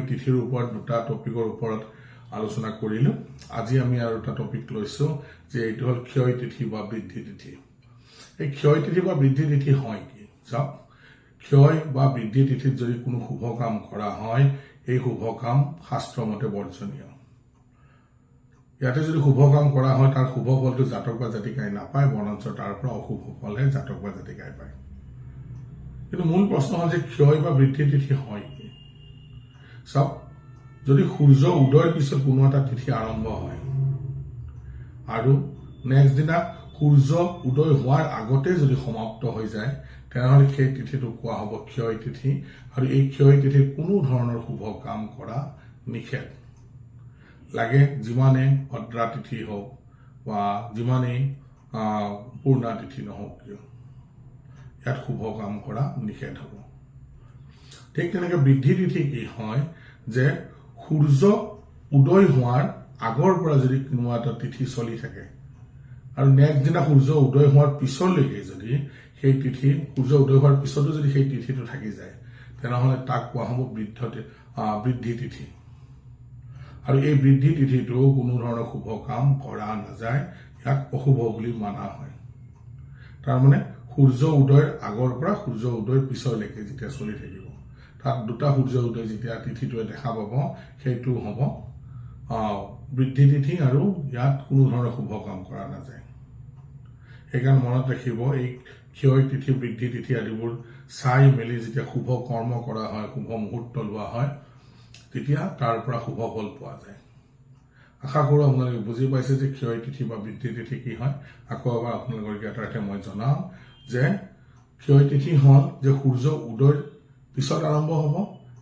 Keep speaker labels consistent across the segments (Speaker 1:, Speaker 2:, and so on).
Speaker 1: তিথিৰ ওপৰত দুটা টপিকৰ ওপৰত আলোচনা কৰিলো আজি আমি আৰু এটা টপিক লৈছো যে এইটো হল ক্ষয় তিথি বা বৃদ্ধি তিথি এই ক্ষয় তিথি বা বৃদ্ধি তিথি হয় কি চাওক ক্ষয় বা বৃদ্ধি তিথিত যদি কোনো শুভ কাম কৰা হয় এই শুভ কাম শাস্ত্ৰমতে বৰ্জনীয় ইয়াতে যদি শুভ কাম কৰা হয় তাৰ শুভ ফলটো জাতক বা জাতিকাই নাপায় বৰঞ্চ তাৰ পৰা অশুভ ফলহে জাতক বা জাতিকাই পায় কিন্তু মূল প্ৰশ্ন হল যে ক্ষয় বা বৃদ্ধি তিথি হয় কি চাওক যদি সূৰ্য উদয়ৰ পিছত কোনো এটা তিথি আৰম্ভ হয় আৰু নেক্সট দিনা সূৰ্য উদয় হোৱাৰ আগতে যদি সমাপ্ত হৈ যায় তেনেহলে সেই তিথিটো কোৱা হ'ব ক্ষয় তিথি আৰু এই ক্ষয় তিথিত কোনো ধৰণৰ শুভ কাম কৰা নিষেধ লাগে যিমানে ভদ্ৰা তিথি হওক বা যিমানেই পূৰ্ণা তিথি নহওক কিয় ইয়াত শুভ কাম কৰা নিষেধ হ'ব ঠিক তেনেকৈ বৃদ্ধি তিথি কি হয় যে সূৰ্য উদয় হোৱাৰ আগৰ পৰা যদি কোনো এটা তিথি চলি থাকে আৰু নেক্সট দিনা সূৰ্য উদয় হোৱাৰ পিছলৈকে যদি সেই তিথি সূৰ্য উদয় হোৱাৰ পিছতো যদি সেই তিথিটো থাকি যায় তেনেহলে তাক কোৱা হ'ব বৃদ্ধি তিথি আৰু এই বৃদ্ধি তিথিটো কোনো ধৰণৰ শুভ কাম কৰা নাযায় ইয়াক অশুভ বুলি মানা হয় তাৰমানে সূৰ্য উদয়ৰ আগৰ পৰা সূৰ্য উদয়ৰ পিছলৈকে যেতিয়া চলি থাকিব তাত দুটা সূৰ্য উদয় যেতিয়া তিথিটোৱে দেখা পাব সেইটো হ'ব বৃদ্ধি তিথি আৰু ইয়াত কোনো ধৰণৰ শুভ কাম কৰা নাযায় সেইকাৰণে মনত ৰাখিব এই ক্ষয় তিথি বৃদ্ধি তিথি আদিবোৰ চাই মেলি যেতিয়া শুভ কৰ্ম কৰা হয় শুভ মুহূৰ্ত লোৱা হয় তেতিয়া তাৰ পৰা শুভ ফল পোৱা যায় আশা কৰো আপোনালোকে বুজি পাইছে যে ক্ষয় তিথি বা বৃদ্ধি তিথি কি হয় আকৌ এবাৰ আপোনালোকৰ জ্ঞাতাৰ্থে মই জনাওঁ যে ক্ষয় তিথি হল যে সূৰ্য উদয়ৰ পিছত আৰম্ভ হ'ব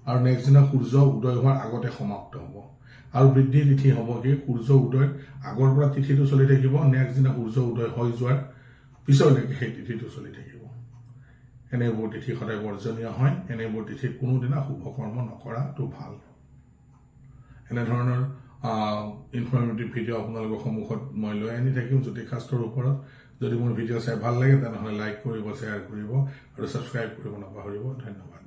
Speaker 1: আৰু নেক্সট দিনা সূৰ্য উদয় হোৱাৰ আগতে সমাপ্ত হ'ব আৰু বৃদ্ধি তিথি হ'ব কি সূৰ্য উদয়ৰ আগৰ পৰা তিথিটো চলি থাকিব নেক্সট দিনা সূৰ্য উদয় হৈ যোৱাৰ পিছলৈকে সেই তিথিটো চলি থাকিব এনেবোৰ তিথি সদায় বৰ্জনীয় হয় এনেবোৰ তিথিত কোনোদিনা শুভ কৰ্ম নকৰাটো ভাল এনেধৰণৰ ইনফৰমেটিভ ভিডিঅ' আপোনালোকৰ সন্মুখত মই লৈ আনি থাকিম জ্যোতিষ শাস্ত্ৰৰ ওপৰত যদি মোৰ ভিডিঅ' চাই ভাল লাগে তেনেহলে লাইক কৰিব শ্বেয়াৰ কৰিব আৰু ছাবস্ক্ৰাইব কৰিব নাপাহৰিব ধন্যবাদ